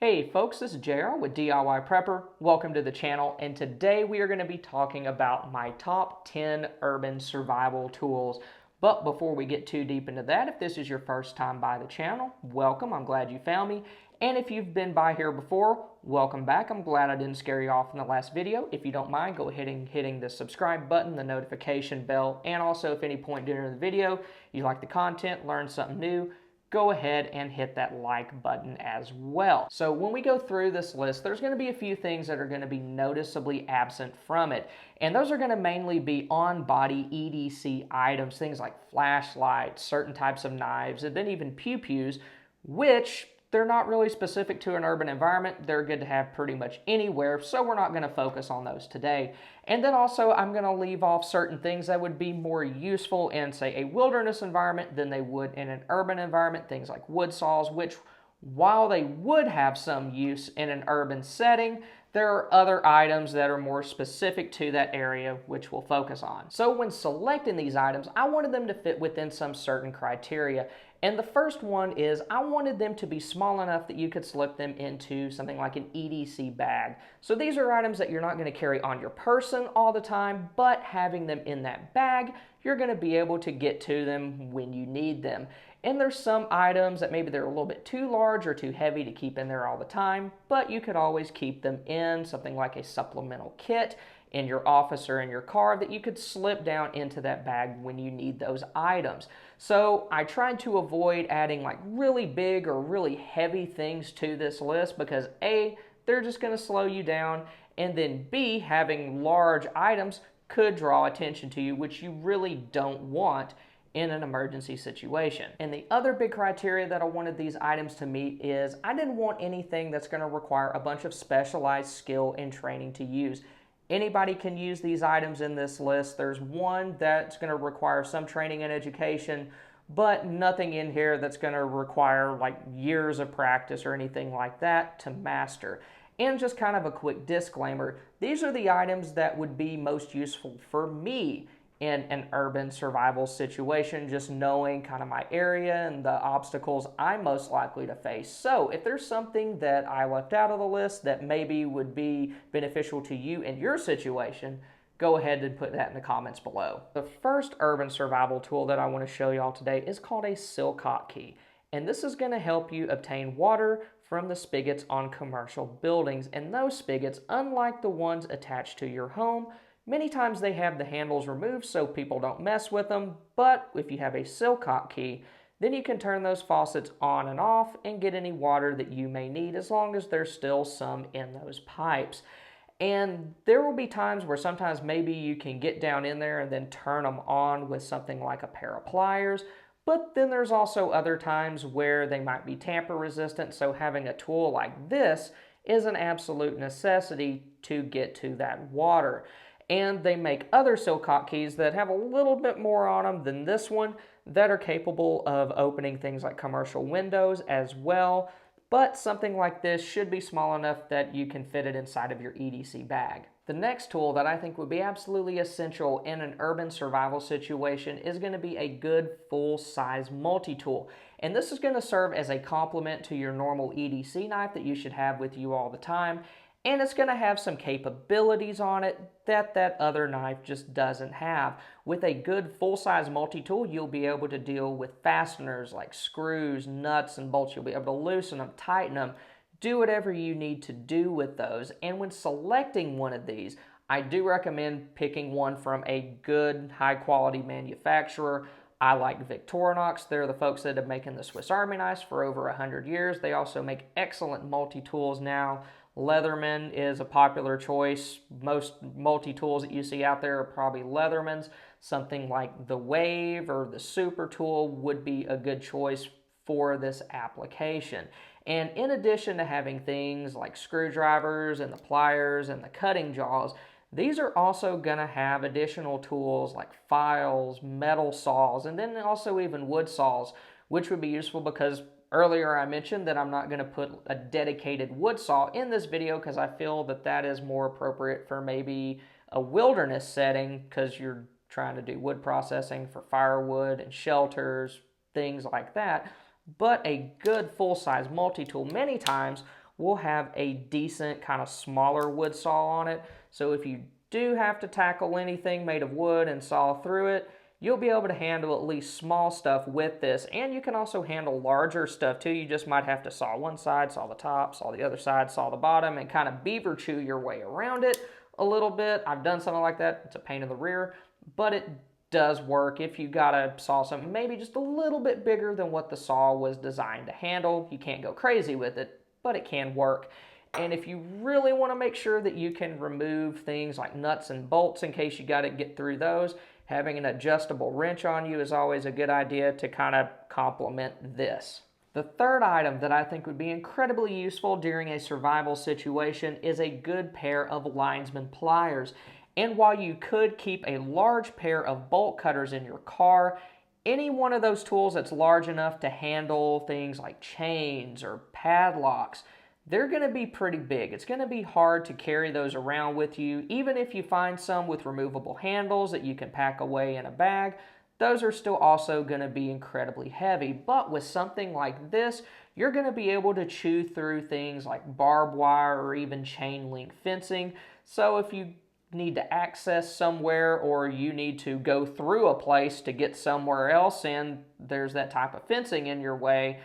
Hey folks, this is JR with DIY Prepper. Welcome to the channel, and today we are going to be talking about my top 10 urban survival tools. But before we get too deep into that, if this is your first time by the channel, welcome. I'm glad you found me. And if you've been by here before, welcome back. I'm glad I didn't scare you off in the last video. If you don't mind, go ahead and hitting the subscribe button, the notification bell, and also if any point during the video you like the content, learn something new, go ahead and hit that like button as well. So when we go through this list, there's going to be a few things that are going to be noticeably absent from it. And those are going to mainly be on-body EDC items, things like flashlights, certain types of knives, and then even pew-pews, which they're not really specific to an urban environment. They're good to have pretty much anywhere, so we're not going to focus on those today. And then also I'm going to leave off certain things that would be more useful in, say, a wilderness environment than they would in an urban environment, things like wood saws, which while they would have some use in an urban setting, there are other items that are more specific to that area which we'll focus on. So when selecting these items, I wanted them to fit within some certain criteria. And the first one is I wanted them to be small enough that you could slip them into something like an EDC bag. So these are items that you're not going to carry on your person all the time, but having them in that bag, you're going to be able to get to them when you need them. And there's some items that maybe they're a little bit too large or too heavy to keep in there all the time, but you could always keep them in something like a supplemental kit in your office or in your car that you could slip down into that bag when you need those items. So I tried to avoid adding like really big or really heavy things to this list because A, they're just going to slow you down, and then B, having large items could draw attention to you, which you really don't want in an emergency situation. And the other big criteria that I wanted these items to meet is I didn't want anything that's going to require a bunch of specialized skill and training to use. Anybody can use these items in this list. There's one that's going to require some training and education, but nothing in here that's going to require like years of practice or anything like that to master. And just kind of a quick disclaimer, these are the items that would be most useful for me in an urban survival situation, just knowing kind of my area and the obstacles I'm most likely to face. So if there's something that I left out of the list that maybe would be beneficial to you in your situation, go ahead and put that in the comments below. The first urban survival tool that I want to show y'all today is called a Silcock Key. And this is going to help you obtain water from the spigots on commercial buildings. And those spigots, unlike the ones attached to your home, many times they have the handles removed so people don't mess with them, but if you have a Silcock Key, then you can turn those faucets on and off and get any water that you may need as long as there's still some in those pipes. And there will be times where sometimes maybe you can get down in there and then turn them on with something like a pair of pliers, but then there's also other times where they might be tamper resistant, so having a tool like this is an absolute necessity to get to that water. And they make other Silcock keys that have a little bit more on them than this one that are capable of opening things like commercial windows as well. But something like this should be small enough that you can fit it inside of your EDC bag. The next tool that I think would be absolutely essential in an urban survival situation is going to be a good full-size multi-tool. And this is going to serve as a complement to your normal EDC knife that you should have with you all the time. And it's going to have some capabilities on it that that other knife just doesn't have. With a good full-size multi-tool, you'll be able to deal with fasteners like screws, nuts, and bolts. You'll be able to loosen them, tighten them, do whatever you need to do with those. And when selecting one of these, I do recommend picking one from a good, high-quality manufacturer. I like Victorinox. They're the folks that have been making the Swiss Army knives for over 100 years. They also make excellent multi-tools now. Leatherman is a popular choice. Most multi-tools that you see out there are probably Leathermans. Something like the Wave or the Super Tool would be a good choice for this application. And in addition to having things like screwdrivers and the pliers and the cutting jaws, these are also going to have additional tools like files, metal saws, and then also even wood saws, which would be useful because earlier I mentioned that I'm not going to put a dedicated wood saw in this video because I feel that that is more appropriate for maybe a wilderness setting because you're trying to do wood processing for firewood and shelters, things like that. But a good full-size multi-tool many times will have a decent kind of smaller wood saw on it. So if you do have to tackle anything made of wood and saw through it, you'll be able to handle at least small stuff with this. And you can also handle larger stuff too. You just might have to saw one side, saw the top, saw the other side, saw the bottom, and kind of beaver chew your way around it a little bit. I've done something like that. It's a pain in the rear, but it does work if you gotta saw something maybe just a little bit bigger than what the saw was designed to handle. You can't go crazy with it, but it can work. And if you really want to make sure that you can remove things like nuts and bolts in case you got to get through those, having an adjustable wrench on you is always a good idea to kind of complement this. The third item that I think would be incredibly useful during a survival situation is a good pair of linesman pliers. And while you could keep a large pair of bolt cutters in your car, any one of those tools that's large enough to handle things like chains or padlocks, they're going to be pretty big. It's going to be hard to carry those around with you. Even if you find some with removable handles that you can pack away in a bag, those are still also going to be incredibly heavy. But with something like this, you're going to be able to chew through things like barbed wire or even chain link fencing. So if you need to access somewhere or you need to go through a place to get somewhere else and there's that type of fencing in your way,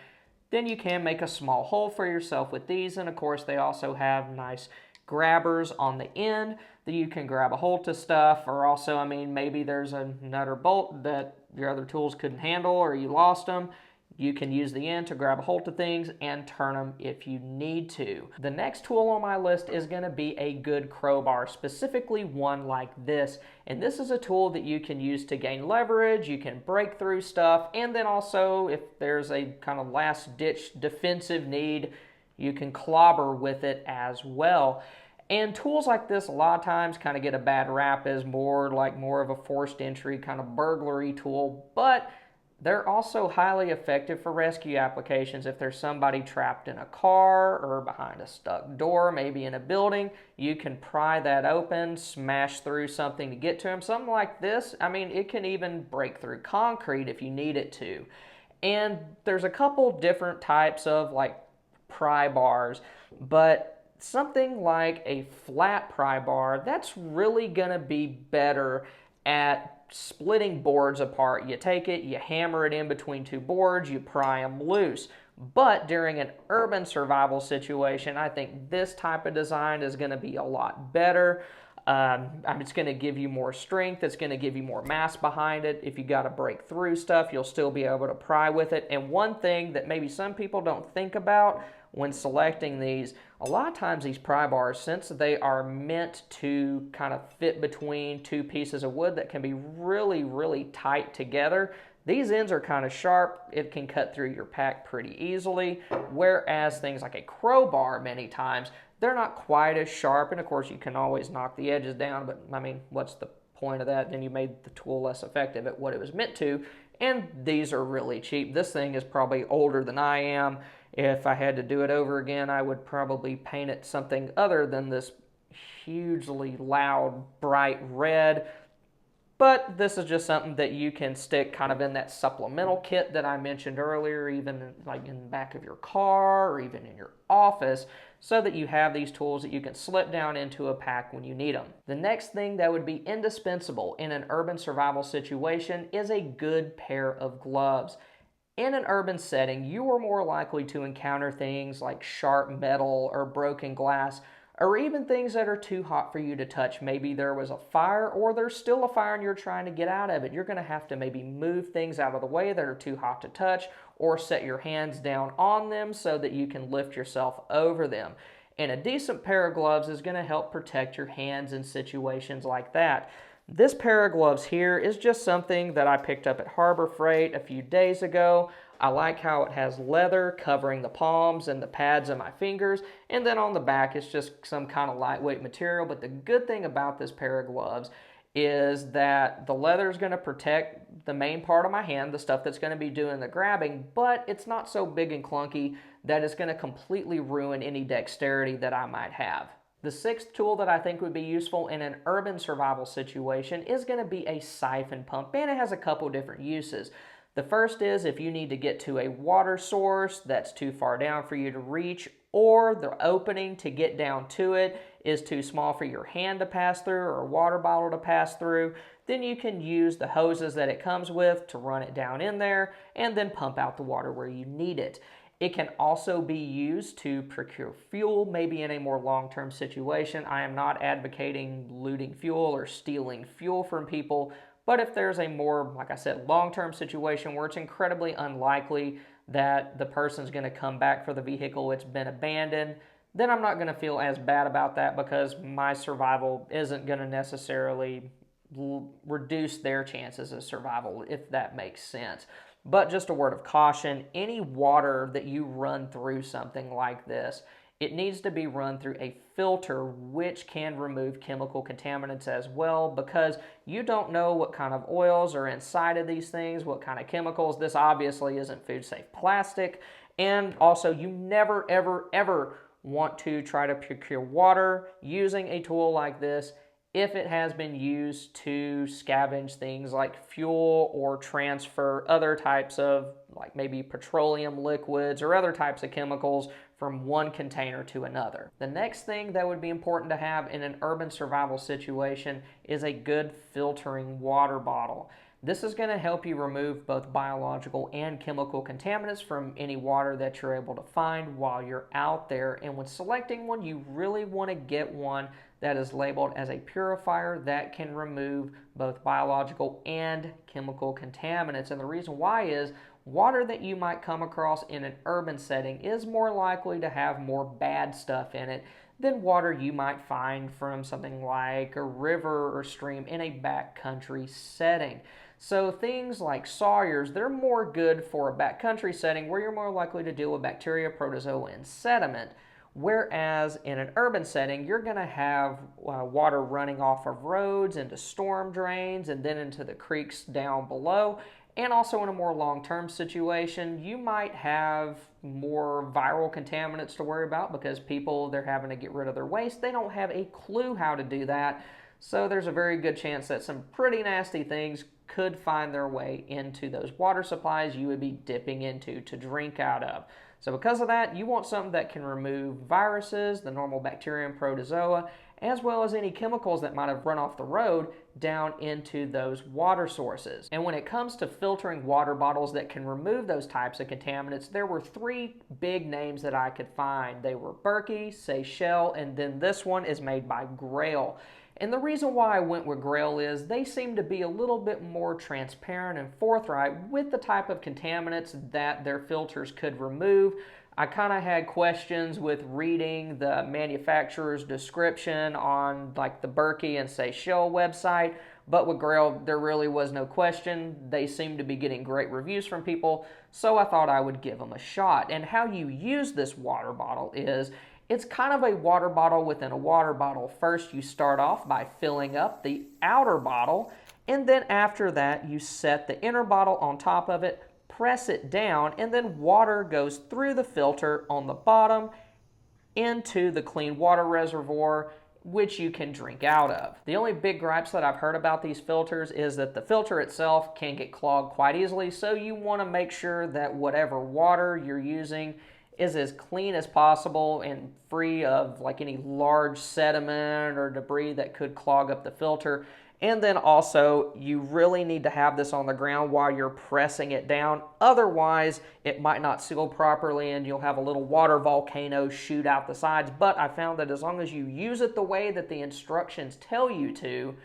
then you can make a small hole for yourself with these. And of course, they also have nice grabbers on the end that you can grab a hold to stuff. Or also, I mean, maybe there's a nut or bolt that your other tools couldn't handle or you lost them. You can use the end to grab a hold of things and turn them if you need to. The next tool on my list is going to be a good crowbar, specifically one like this. And this is a tool that you can use to gain leverage, you can break through stuff, and then also if there's a kind of last-ditch defensive need, you can clobber with it as well. And tools like this a lot of times kind of get a bad rap as more of a forced entry kind of burglary tool, but they're also highly effective for rescue applications. If there's somebody trapped in a car or behind a stuck door, maybe in a building, you can pry that open, smash through something to get to them. Something like this, I mean, it can even break through concrete if you need it to. And there's a couple different types of like pry bars, but something like a flat pry bar, that's really gonna be better at splitting boards apart. You take it, you hammer it in between two boards, you pry them loose. But during an urban survival situation, I think this type of design is going to be a lot better. It's going to give you more strength. It's going to give you more mass behind it. If you got to break through stuff, you'll still be able to pry with it. And one thing that maybe some people don't think about when selecting these, a lot of times these pry bars, since they are meant to kind of fit between two pieces of wood that can be really, really tight together, these ends are kind of sharp. It can cut through your pack pretty easily, whereas things like a crowbar, many times, they're not quite as sharp. And of course, you can always knock the edges down, but I mean, what's the point of that? Then you made the tool less effective at what it was meant to. And these are really cheap. This thing is probably older than I am. If I had to do it over again, I would probably paint it something other than this hugely loud, bright red. But this is just something that you can stick kind of in that supplemental kit that I mentioned earlier, even like in the back of your car or even in your office, so that you have these tools that you can slip down into a pack when you need them. The next thing that would be indispensable in an urban survival situation is a good pair of gloves. In an urban setting, you are more likely to encounter things like sharp metal or broken glass, or even things that are too hot for you to touch. Maybe there was a fire, or there's still a fire and you're trying to get out of it. You're going to have to maybe move things out of the way that are too hot to touch, or set your hands down on them so that you can lift yourself over them. And a decent pair of gloves is going to help protect your hands in situations like that. This pair of gloves here is just something that I picked up at Harbor Freight a few days ago. I like how it has leather covering the palms and the pads of my fingers, and then on the back it's just some kind of lightweight material. But the good thing about this pair of gloves is that the leather is going to protect the main part of my hand, the stuff that's going to be doing the grabbing, but it's not so big and clunky that it's going to completely ruin any dexterity that I might have. The sixth tool that I think would be useful in an urban survival situation is going to be a siphon pump, and it has a couple different uses. The first is if you need to get to a water source that's too far down for you to reach, or the opening to get down to it is too small for your hand to pass through or a water bottle to pass through, then you can use the hoses that it comes with to run it down in there and then pump out the water where you need it. It can also be used to procure fuel, maybe in a more long-term situation. I am not advocating looting fuel or stealing fuel from people, but if there's a more, like I said, long-term situation where it's incredibly unlikely that the person's going to come back for the vehicle, it's been abandoned, then I'm not going to feel as bad about that because my survival isn't going to necessarily reduce their chances of survival, if that makes sense. But just a word of caution, any water that you run through something like this, it needs to be run through a filter which can remove chemical contaminants as well, because you don't know what kind of oils are inside of these things, what kind of chemicals. This obviously isn't food safe plastic. And also, you never, ever, ever want to try to procure water using a tool like this if it has been used to scavenge things like fuel or transfer other types of, like maybe petroleum liquids or other types of chemicals from one container to another. The next thing that would be important to have in an urban survival situation is a good filtering water bottle. This is going to help you remove both biological and chemical contaminants from any water that you're able to find while you're out there. And when selecting one, you really want to get one that is labeled as a purifier that can remove both biological and chemical contaminants. And the reason why is water that you might come across in an urban setting is more likely to have more bad stuff in it than water you might find from something like a river or stream in a backcountry setting. So things like sawyers, they're more good for a backcountry setting where you're more likely to deal with bacteria, protozoa, and sediment. Whereas in an urban setting, you're going to have water running off of roads into storm drains and then into the creeks down below. And also in a more long-term situation, you might have more viral contaminants to worry about because people, they're having to get rid of their waste. They don't have a clue how to do that. So there's a very good chance that some pretty nasty things could find their way into those water supplies you would be dipping into to drink out of. So because of that, you want something that can remove viruses, the normal bacteria and protozoa, as well as any chemicals that might have run off the road down into those water sources. And when it comes to filtering water bottles that can remove those types of contaminants, there were three big names that I could find. They were Berkey, Seychelles, and then this one is made by Grail. And the reason why I went with Grail is they seem to be a little bit more transparent and forthright with the type of contaminants that their filters could remove. I kind of had questions with reading the manufacturer's description on like the Berkey and Seychelles website, but with Grail there really was no question. They seem to be getting great reviews from people, so I thought I would give them a shot. And how you use this water bottle is, it's kind of a water bottle within a water bottle. First, you start off by filling up the outer bottle, and then after that, you set the inner bottle on top of it, press it down, and then water goes through the filter on the bottom into the clean water reservoir, which you can drink out of. The only big gripes that I've heard about these filters is that the filter itself can get clogged quite easily, so you want to make sure that whatever water you're using is as clean as possible and free of like any large sediment or debris that could clog up the filter. And then also, you really need to have this on the ground while you're pressing it down. Otherwise, it might not seal properly and you'll have a little water volcano shoot out the sides. But I found that as long as you use it the way that the instructions tell you to,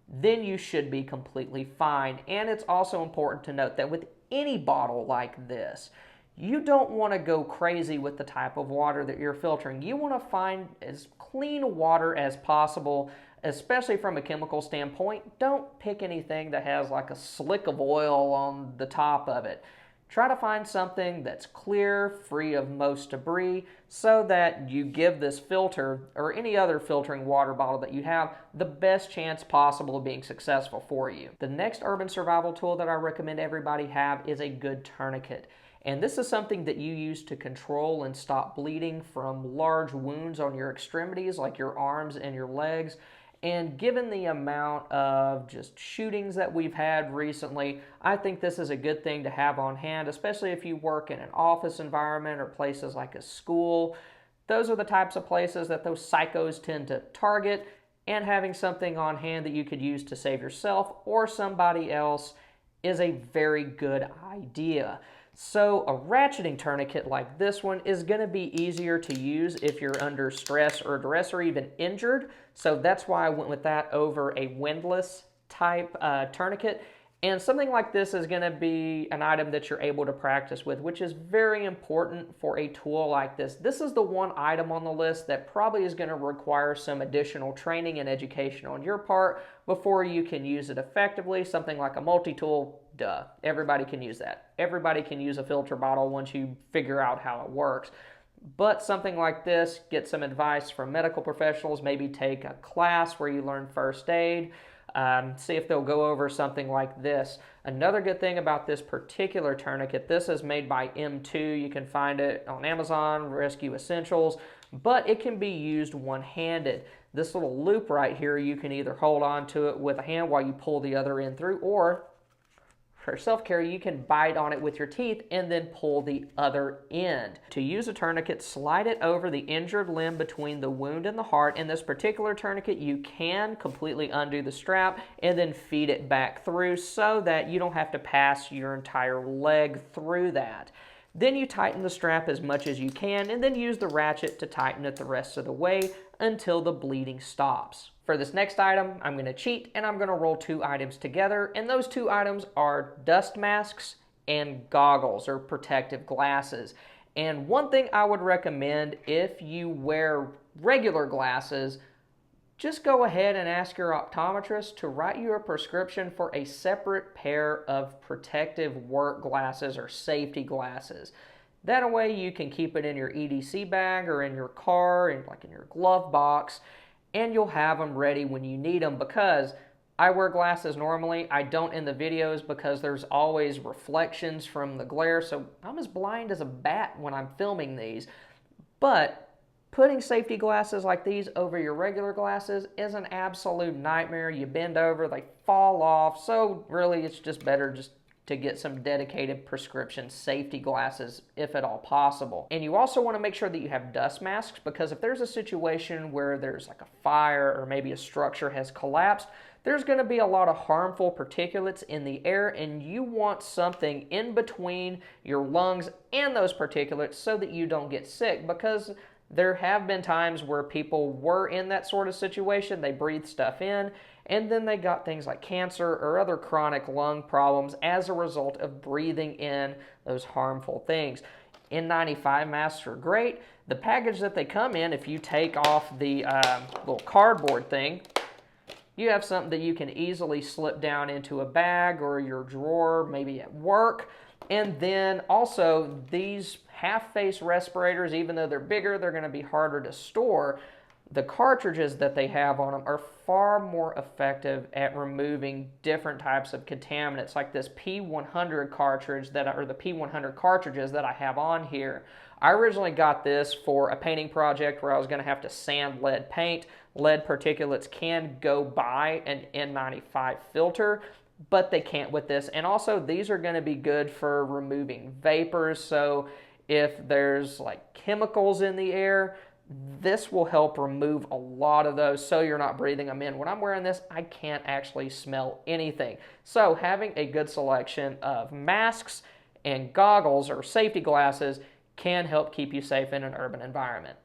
then you should be completely fine. And it's also important to note that with any bottle like this, you don't want to go crazy with the type of water that you're filtering. You want to find as clean water as possible, especially from a chemical standpoint. Don't pick anything that has like a slick of oil on the top of it. Try to find something that's clear, free of most debris, so that you give this filter or any other filtering water bottle that you have the best chance possible of being successful for you. The next urban survival tool that I recommend everybody have is a good tourniquet. And this is something that you use to control and stop bleeding from large wounds on your extremities, like your arms and your legs. And given the amount of just shootings that we've had recently, I think this is a good thing to have on hand, especially if you work in an office environment or places like a school. Those are the types of places that those psychos tend to target, and having something on hand that you could use to save yourself or somebody else is a very good idea. So a ratcheting tourniquet like this one is going to be easier to use if you're under stress or duress or even injured. So that's why I went with that over a windlass type tourniquet. And something like this is going to be an item that you're able to practice with, which is very important for a tool like this. This is the one item on the list that probably is going to require some additional training and education on your part before you can use it effectively. Something like a multi-tool, duh, everybody can use that. Everybody can use a filter bottle once you figure out how it works. But something like this, get some advice from medical professionals, maybe take a class where you learn first aid. See if they'll go over something like this. Another good thing about this particular tourniquet, this is made by M2. You can find it on Amazon, Rescue Essentials, but it can be used one-handed. This little loop right here, you can either hold on to it with a hand while you pull the other end through, or for self-care, you can bite on it with your teeth and then pull the other end. To use a tourniquet, slide it over the injured limb between the wound and the heart. In this particular tourniquet, you can completely undo the strap and then feed it back through so that you don't have to pass your entire leg through that. Then you tighten the strap as much as you can and then use the ratchet to tighten it the rest of the way until the bleeding stops. For this next item, I'm going to cheat and I'm going to roll two items together, and those two items are dust masks and goggles or protective glasses. And one thing I would recommend, if you wear regular glasses, just go ahead and ask your optometrist to write you a prescription for a separate pair of protective work glasses or safety glasses. That way you can keep it in your EDC bag or in your car, and like in your glove box, and you'll have them ready when you need them, because I wear glasses normally. I don't in the videos because there's always reflections from the glare, so I'm as blind as a bat when I'm filming these. But putting safety glasses like these over your regular glasses is an absolute nightmare. You bend over, they fall off, so really it's just better just to get some dedicated prescription safety glasses if at all possible. And you also want to make sure that you have dust masks, because if there's a situation where there's like a fire or maybe a structure has collapsed, there's going to be a lot of harmful particulates in the air, and you want something in between your lungs and those particulates so that you don't get sick, because there have been times where people were in that sort of situation. They breathed stuff in, and then they got things like cancer or other chronic lung problems as a result of breathing in those harmful things. N95 masks are great. The package that they come in, if you take off the little cardboard thing, you have something that you can easily slip down into a bag or your drawer, maybe at work. And then also these half-face respirators, even though they're bigger, they're going to be harder to store. The cartridges that they have on them are far more effective at removing different types of contaminants, like this P100 cartridge or the P100 cartridges that I have on here. I originally got this for a painting project where I was going to have to sand lead paint. Lead particulates can go by an N95 filter, but they can't with this. And also these are going to be good for removing vapors. So if there's like chemicals in the air, this will help remove a lot of those so you're not breathing them in. When I'm wearing this, I can't actually smell anything. So having a good selection of masks and goggles or safety glasses can help keep you safe in an urban environment.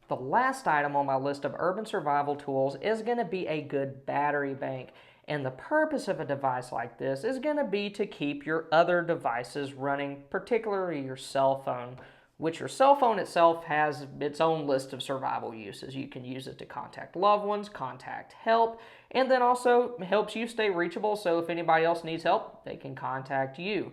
The last item on my list of urban survival tools is going to be a good battery bank. And the purpose of a device like this is going to be to keep your other devices running, particularly your cell phone, which your cell phone itself has its own list of survival uses. You can use it to contact loved ones, contact help, and then also helps you stay reachable, so if anybody else needs help, they can contact you.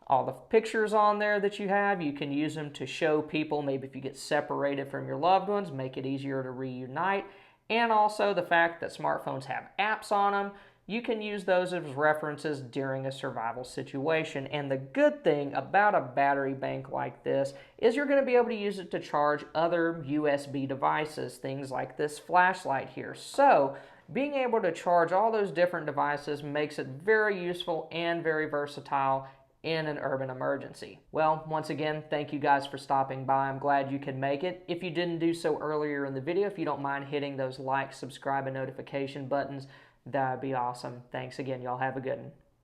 All the pictures on there that you have, you can use them to show people, maybe if you get separated from your loved ones, make it easier to reunite. And also the fact that smartphones have apps on them, you can use those as references during a survival situation. And the good thing about a battery bank like this is you're going to be able to use it to charge other USB devices, things like this flashlight here. So being able to charge all those different devices makes it very useful and very versatile in an urban emergency. Well, once again, thank you guys for stopping by. I'm glad you could make it. If you didn't do so earlier in the video, if you don't mind hitting those like, subscribe, and notification buttons, that would be awesome. Thanks again. Y'all have a good one.